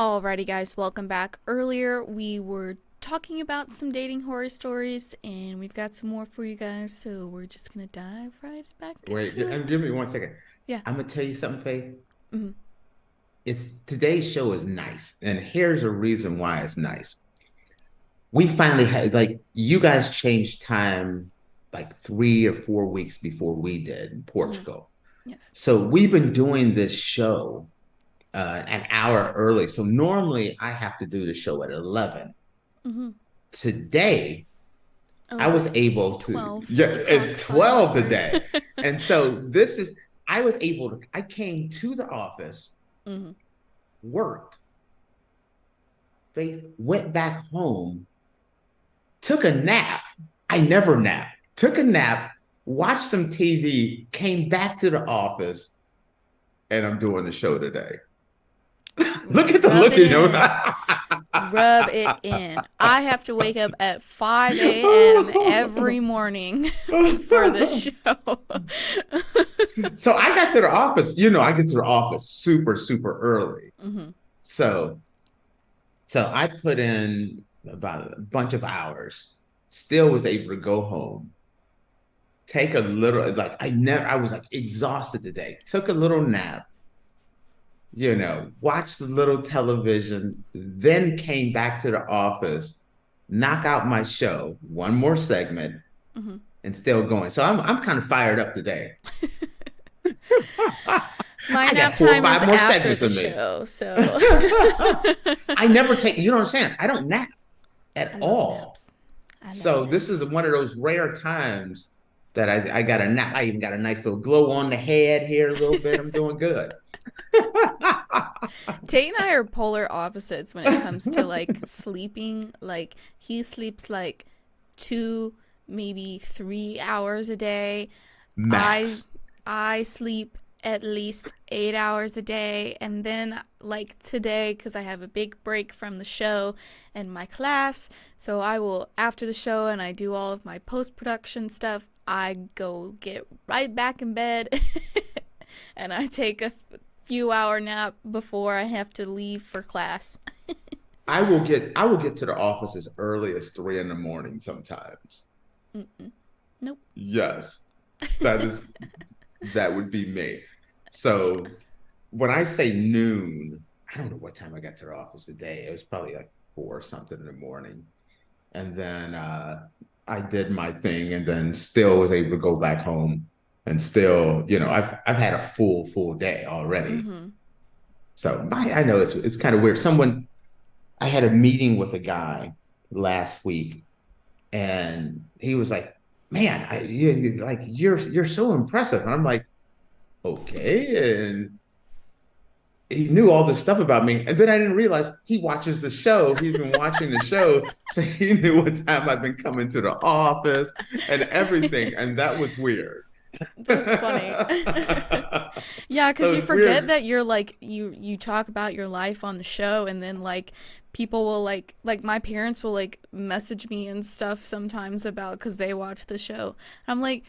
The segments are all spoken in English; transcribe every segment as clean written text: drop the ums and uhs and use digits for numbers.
Alrighty, guys, welcome back. Earlier, we were talking about some dating horror stories, and we've got some more for you guys, so we're just gonna dive right back Wait, into and it. give me 1 second. Yeah. I'm gonna tell you something, Faith. Hmm. It's today's show is nice, and here's a reason why it's nice. We finally had you guys changed time like 3 or 4 weeks before we did in Hmm. Portugal. Yes. So we've been doing this show an hour early. So normally I have to do the show at 11. Hmm. Today Oh, I is was it able to, 12? yeah, The clock's it's finally 12 turned. today. And so I was able to, I came to the office, Hmm. worked, Faith, went back home, took a nap. I never nap. Took a nap, watched some TV, came back to the office, and I'm doing the show today. Look at the Rub look it in your in. Rub it in. I have to wake up at 5 a.m. every morning for the show. So I got to the office, I get to the office super, super early. Hmm. So I put in about a bunch of hours, still was able to go home, take a little, I was like exhausted today, took a little nap, watched a little television, then came back to the office, knock out my show, one more segment, Hmm. and still going. So I'm kind of fired up today. My I nap got four or time is five more after segments the of me. show, so I never take, you don't understand. I don't nap I at love all. naps. I love So this is naps. one of those rare times that I got a nap. I even got a nice little glow on the head here a little bit. I'm doing good. Tate and I are polar opposites when it comes to like sleeping. Like he sleeps like 2, maybe 3 hours a day. I Max. I sleep at least 8 hours a day, and then like today, because I have a big break from the show and my class, so I will after the show and I do all of my post production stuff. I go get right back in bed, and I take a few hour nap before I have to leave for class. I will get to the office as early as 3 in the morning sometimes. Mm-mm. Nope. Yes. That is that would be me. So when I say noon, I don't know what time I got to the office today. It was probably like 4 or something in the morning. And then I did my thing and then still was able to go back home and still, I've had a full day already. Mm-hmm. So I know it's kind of weird. I had a meeting with a guy last week and he was like, "Man, you're so impressive." And I'm like, "Okay." And he knew all this stuff about me. And then I didn't realize he watches the show. He's been watching the show. So he knew what time I've been coming to the office and everything. And that was weird. That's funny. Yeah, So because you it's forget weird. that you're like you talk about your life on the show, and then like people will like my parents will like message me and stuff sometimes about because they watch the show. I'm like,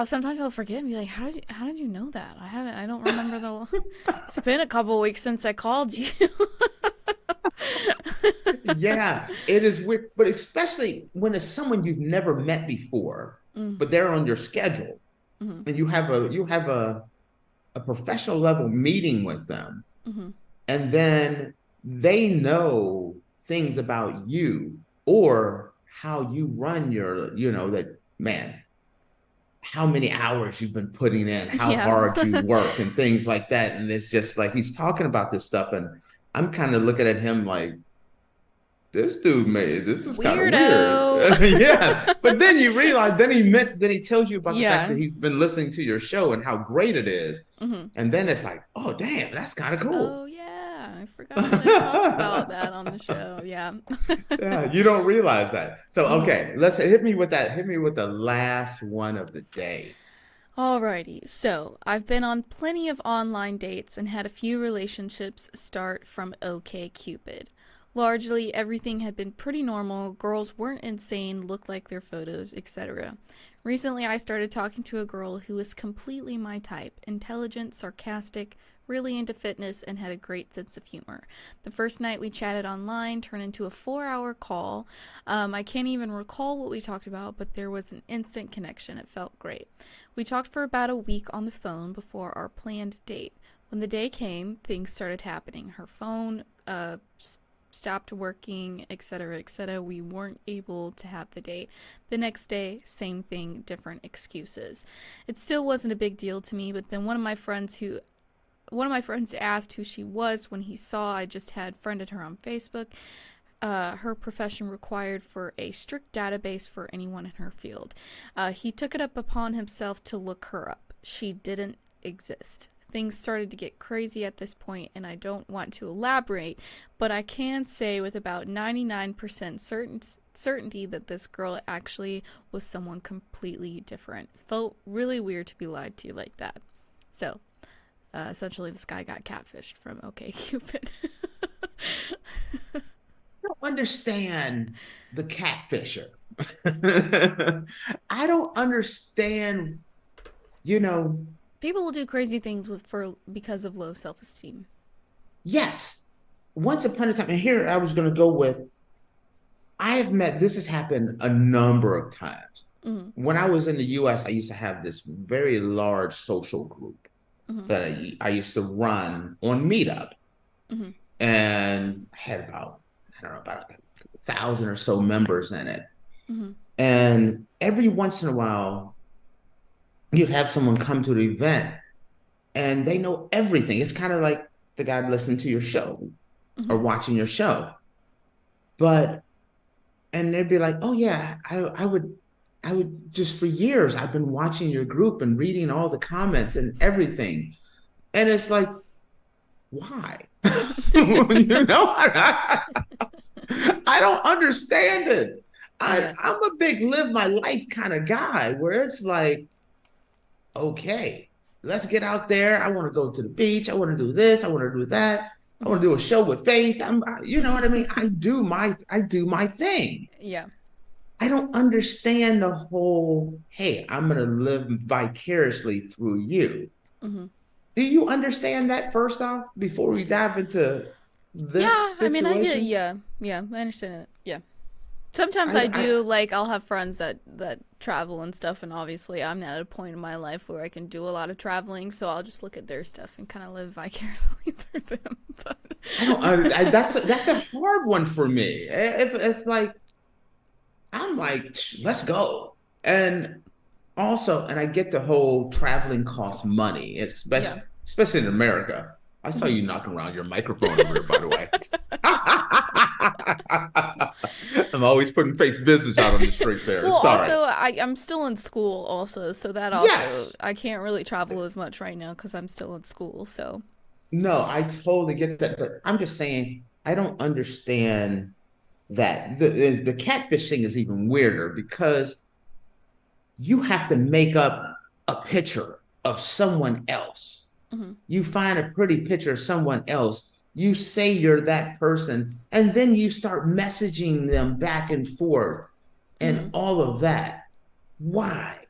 sometimes I'll forget and be like, how did you know that? I don't remember the. It's been a couple weeks since I called you. Yeah, it is weird. But especially when it's someone you've never met before, Mm, but they're on your schedule mm-hmm, and you have a professional level meeting with them. mm-hmm. And then they know things about you or how you run that man, how many hours you've been putting in, how Yeah. hard you work, and things like that. And it's just like he's talking about this stuff, and I'm kind of looking at him like, this dude made this is kind of weird. Weirdo. Yeah. But then you realize, then he tells you about the fact that Yeah. he's been listening to your show and how great it is. Mm-hmm. And then it's like, oh damn, that's kind of cool. Oh yeah, I forgot that I talked about that on the show. Yeah. Yeah, you don't realize that. So Mm-hmm. okay, let's hit me with that. Hit me with the last one of the day. Alrighty, so I've been on plenty of online dates and had a few relationships start from OkCupid. Largely, everything had been pretty normal, girls weren't insane, looked like their photos, etc. Recently, I started talking to a girl who was completely my type: intelligent, sarcastic, really into fitness, and had a great sense of humor. The first night we chatted online turned into a 4-hour call. I can't even recall what we talked about, but there was an instant connection. It felt great. We talked for about a week on the phone before our planned date. When the day came, things started happening. Her phone stopped working, etc., etc. We weren't able to have the date. The next day, same thing, different excuses. It still wasn't a big deal to me, but then one of my friends asked who she was when he saw I just had friended her on Facebook. Her profession required for a strict database for anyone in her field. He took it up upon himself to look her up. She didn't exist. Things started to get crazy at this point, and I don't want to elaborate, but I can say with about 99% certainty that this girl actually was someone completely different. It felt really weird to be lied to like that. So, essentially, this guy got catfished from OkCupid. I don't understand the catfisher. I don't understand, you know. People will do crazy things because of low self-esteem. Yes, once upon a time, and here I was going to go with, this has happened a number of times. Mm-hmm. When I was in the US, I used to have this very large social group Mm-hmm. that I used to run on Meetup. Mm-hmm. And I had about 1,000 or so members in it. Mm-hmm. And every once in a while, you'd have someone come to the event and they know everything. It's kind of like the guy listening to your show Mm-hmm. or watching your show. And they'd be like, oh yeah, I would just for years, I've been watching your group and reading all the comments and everything. And it's like, why? You know, I don't understand it. I'm a big live my life kind of guy where it's like, okay, let's get out there. I want to go to the beach. I want to do this. I want to do that. I want to do a show with Faith. You know what I mean? I do my thing. Yeah. I don't understand the whole, hey, I'm going to live vicariously through you. Mm-hmm. Do you understand that first off before we dive into this I mean, I get, situation? I understand it. Yeah. Sometimes I do, like, I'll have friends that travel and stuff, and obviously I'm at a point in my life where I can do a lot of traveling, so I'll just look at their stuff and kind of live vicariously through them. But that's a hard one for me. It's like, I'm like, let's go. And also, and I get the whole traveling costs money, especially in America. I saw you knocking around your microphone over there, by the way. I'm always putting Faith's business out on the street there. Well, Sorry. also, I'm still in school also, so that also, I can't really travel as much right now because I'm still in school, so. No, I totally get that, but I'm just saying, I don't understand that. The catfish thing is even weirder because you have to make up a picture of someone else. Mm-hmm. You find a pretty picture of someone else. You say you're that person, and then you start messaging them back and forth and all of that. Why?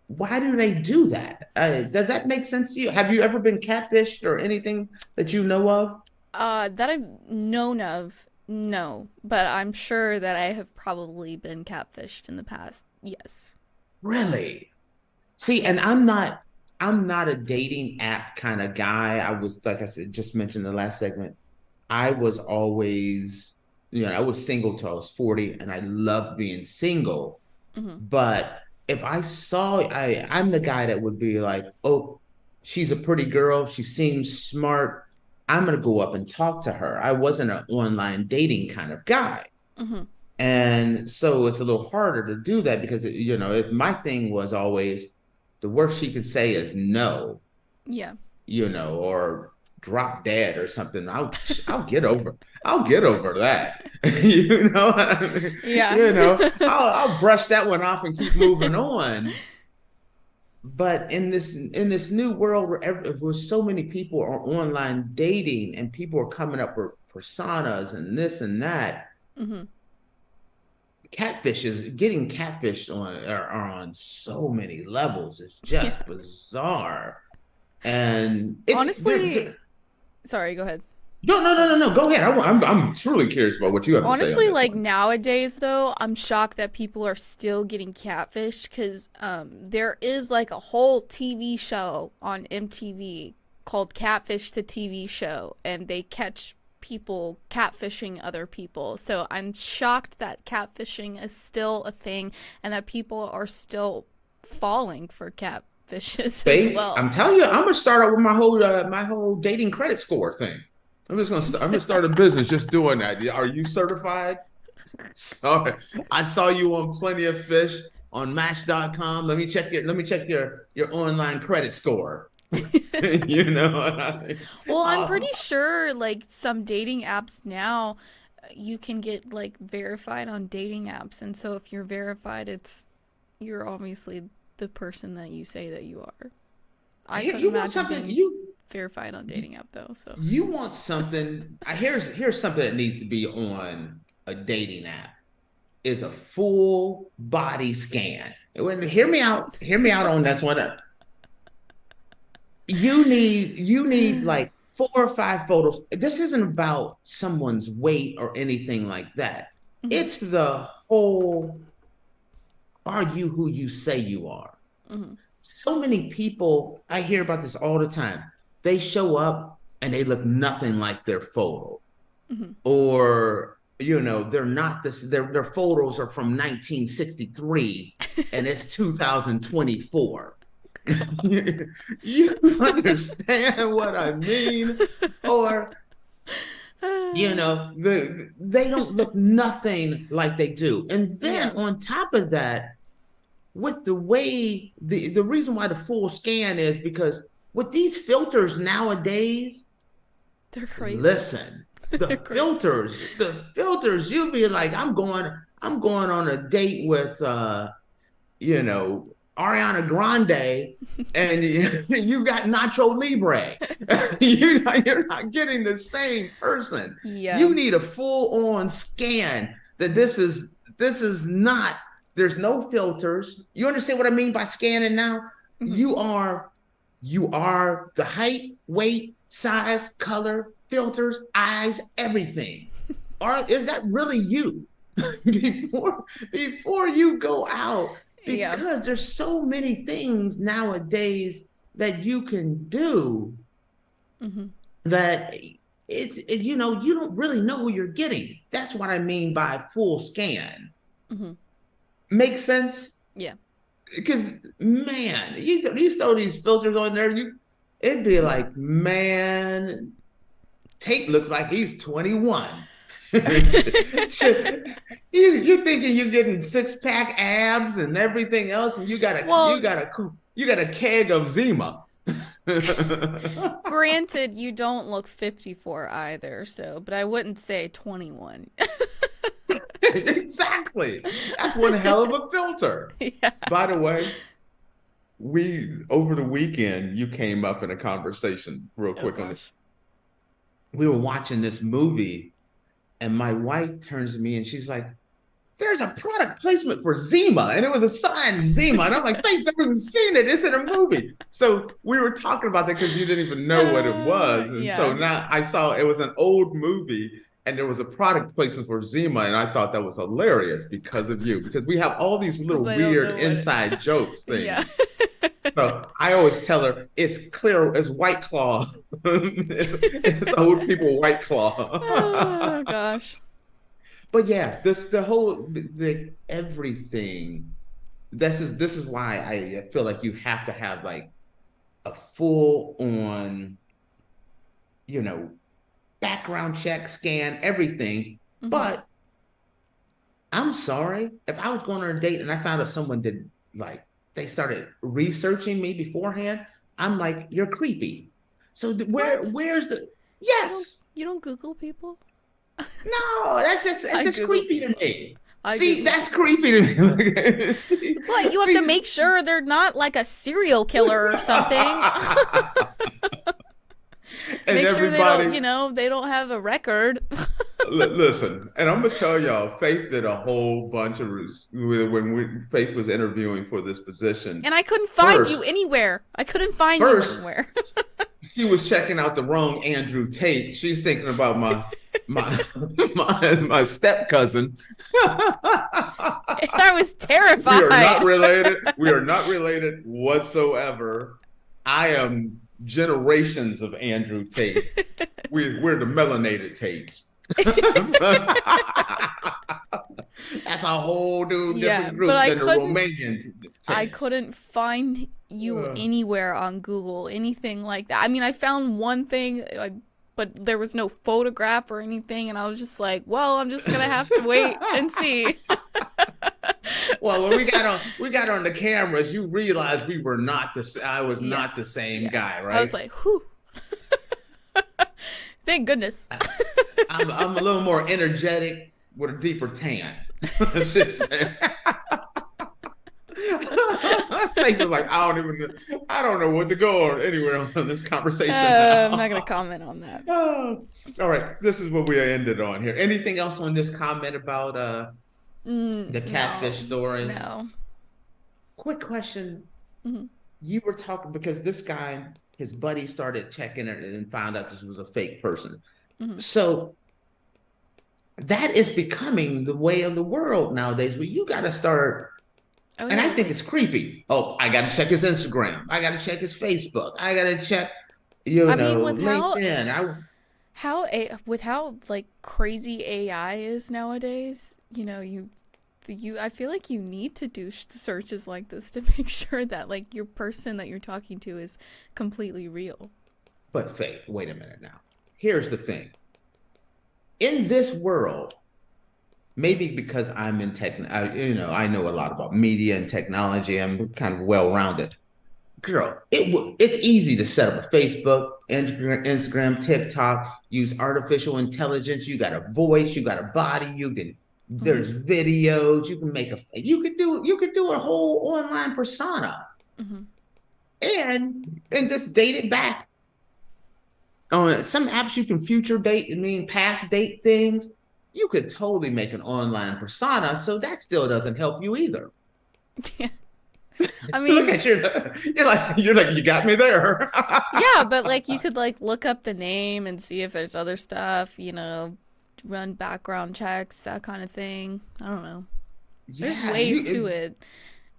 Why do they do that? Does that make sense to you? Have you ever been catfished or anything that you know of? That I've known of, no. But I'm sure that I have probably been catfished in the past. Yes. Really? See, Yes. and I'm not a dating app kind of guy. I was, like I said, just mentioned in the last segment, I was always, I was single till I was 40 and I loved being single. Mm-hmm. But if I'm the guy that would be like, oh, she's a pretty girl. She seems smart. I'm going to go up and talk to her. I wasn't an online dating kind of guy. Mm-hmm. And so it's a little harder to do that because, my thing was always the worst she could say is no. Yeah. Or drop dead or something. I'll get over that. You know what I mean? Yeah. I'll brush that one off and keep moving on. But in this new world where so many people are online dating and people are coming up with personas and this and that, Mm-hmm. getting catfished are on so many levels. It's just bizarre. And it's Honestly, Sorry, go ahead. No. Go ahead. I'm truly curious about what you have to say on Honestly, this like one. nowadays, though, I'm shocked that people are still getting catfished because there is like a whole TV show on MTV called Catfish the TV Show, and they catch people catfishing other people. So I'm shocked that catfishing is still a thing and that people are still falling for catfishes as Faith, well. I'm telling you, I'm gonna start out with my whole dating credit score thing. I'm gonna start a business just doing that. Are you certified? Sorry, I saw you on Plenty of Fish on Match.com. Let me check your online credit score. You know, Well, I'm pretty oh, sure like some dating apps now you can get like verified on dating apps, and so if you're verified, it's you're obviously the person that you say that you are. I couldn't you want imagine something being you verified on dating app though. So you want something. Here's something that needs to be on a dating app is a full body scan. Hear me out on this one. You need like 4 or 5 photos. This isn't about someone's weight or anything like that. hmm It's the whole, are you who you say you are? hmm So many people, I hear about this all the time. They show up and they look nothing like their photo. hmm Or they're not this, their photos are from 1963 and it's 2024. You understand what I mean? Or they don't look nothing like they do. And then yeah, on top of that, with the way the reason why the full scan is because with these filters nowadays, they're crazy. listen, They're crazy. the filters, you'll be like, I'm going on a date with you know, Ariana Grande, and you got Nacho Libre. You're not getting the same person. Yeah. You need a full on scan that this is not. There's no filters. You understand what I mean by scanning now? hmm You are you are the height, weight, size, color, filters, eyes, everything. Is that really you? Before you go out, Yeah. because there's so many things nowadays that you can do hmm that you don't really know who you're getting. That's what I mean by full scan. hmm Makes sense? Yeah. Because man, you throw these filters on there, it'd be like, man, Tate looks like he's 21. You're thinking you're getting 6 pack abs and everything else, and Well, you got a keg of Zima. granted, you don't look 54 either, so, but I wouldn't say 21. Exactly. That's one hell of a filter. Yeah. By the way, we over the weekend you came up in a conversation real Oh quick on it. gosh. We were watching this movie, and my wife turns to me and she's like, there's a product placement for Zima, and it was a sign Zima. And I'm like, they've never even seen it. It's in a movie. So we were talking about that because you didn't even know what it was. And so Yeah. now I saw it was an old movie and there was a product placement for Zima. And I thought that was hilarious because of you, because we have all these Because little I don't weird know what inside jokes Yeah. things. So I always tell her it's clear as White Claw. It's old people White Oh Claw. gosh. But yeah, the whole the everything. This is why I feel like you have to have like a full on, you know, background check, scan, everything. hmm But I'm sorry if I was going on a date and I found out someone did like they started researching me beforehand. I'm like, you're creepy. So What? where's the You don't yes? you don't Google people? No, that's I just Google creepy to people. me. I See, Google that's people. creepy to me. see, What? You have to see. make sure they're not like a serial killer or something. And Make sure they don't, everybody, they don't have a record. listen, and I'm gonna tell y'all, Faith did a whole bunch of Faith was interviewing for this position. And I couldn't find you First, anywhere. I couldn't find you first, anywhere. She was checking out the wrong Andrew Tate. She's thinking about my my step cousin. I was terrified. We are not related. We are not related whatsoever. I am generations of Andrew Tate. We're the melanated Tates. That's a whole new different group than the Romanian Tates. I couldn't find you anywhere on Google, anything like that. I mean, I found one thing, but there was no photograph or anything, and I was just like, well, I'm just gonna have to wait and see. Well, when we got on the cameras, you realized we were not I was not the same guy, right? I was like, whew. Thank goodness. I'm a little more energetic with a deeper tan. Like I don't know what to go on anywhere on this conversation. I'm not gonna comment on that. All right, this is what we ended on here. Anything else on this comment about the catfish story? No. Quick question. Mm-hmm. You were talking because this guy, his buddy started checking it and found out this was a fake person. Mm-hmm. So that is becoming the way of the world nowadays, where you got to start. Oh, and I think it's creepy. Oh, I got to check his Instagram. I got to check his Facebook. I got to check, LinkedIn. With how like crazy AI is nowadays, I feel like you need to do searches like this to make sure that like your person that you're talking to is completely real. But Faith, wait a minute now. Here's the thing. In this world, maybe because I'm in tech, I know a lot about media and technology. I'm kind of well-rounded. Girl, it's easy to set up a Facebook, Instagram, TikTok, use artificial intelligence. You got a voice, you got a body, there's videos, you could do a whole online persona. Mm-hmm. and just date it back. On some apps you can future date, past date things. You could totally make an online persona, so that still doesn't help you either. Yeah. I mean, look at you're like you got me there. Yeah, but like you could like look up the name and see if there's other stuff, run background checks, that kind of thing. I don't know. There's ways to it.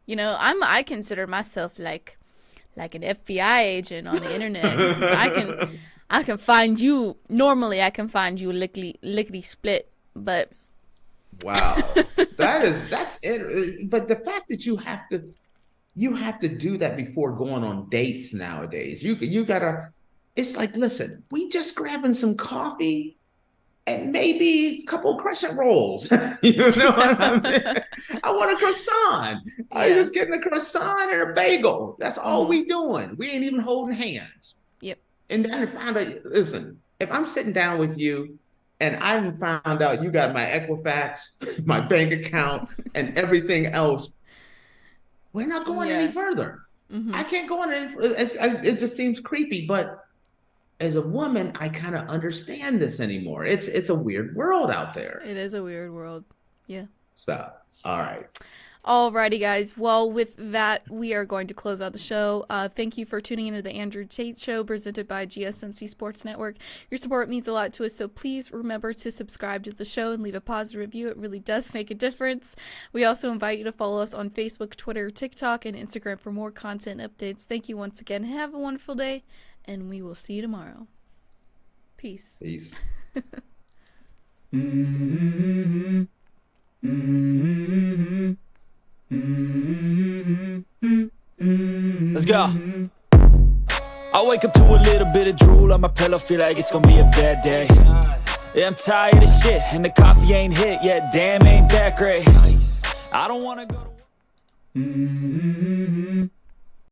I consider myself like an FBI agent on the internet. I can find you. Normally, I can find you lickety split, but wow, that's it. But the fact that you have to do that before going on dates nowadays. You gotta. It's like, listen, we just grabbing some coffee and maybe a couple crescent rolls. You know what I mean? I want a croissant. Yeah. I'm just getting a croissant and a bagel. That's all we doing. We ain't even holding hands. Yep. And then I found out, listen, if I'm sitting down with you and I found out you got my Equifax, my bank account, and everything else, we're not going any further. Mm-hmm. I can't go on any further. It just seems creepy. But as a woman, I kind of understand this anymore. It's a weird world out there. It is a weird world. Yeah. Stop. All right. Alrighty, guys. Well, with that, we are going to close out the show. Thank you for tuning into the Andrew Tate Show, presented by GSMC Sports Network. Your support means a lot to us, so please remember to subscribe to the show and leave a positive review. It really does make a difference. We also invite you to follow us on Facebook, Twitter, TikTok, and Instagram for more content updates. Thank you once again. Have a wonderful day, and we will see you tomorrow. Peace. Peace. Mm-hmm. Mm-hmm. Let's go. I wake up to a little bit of drool on my pillow, feel like it's gonna be a bad day. Yeah, I'm tired of shit, and the coffee ain't hit yet. Damn, ain't that great. I don't wanna go to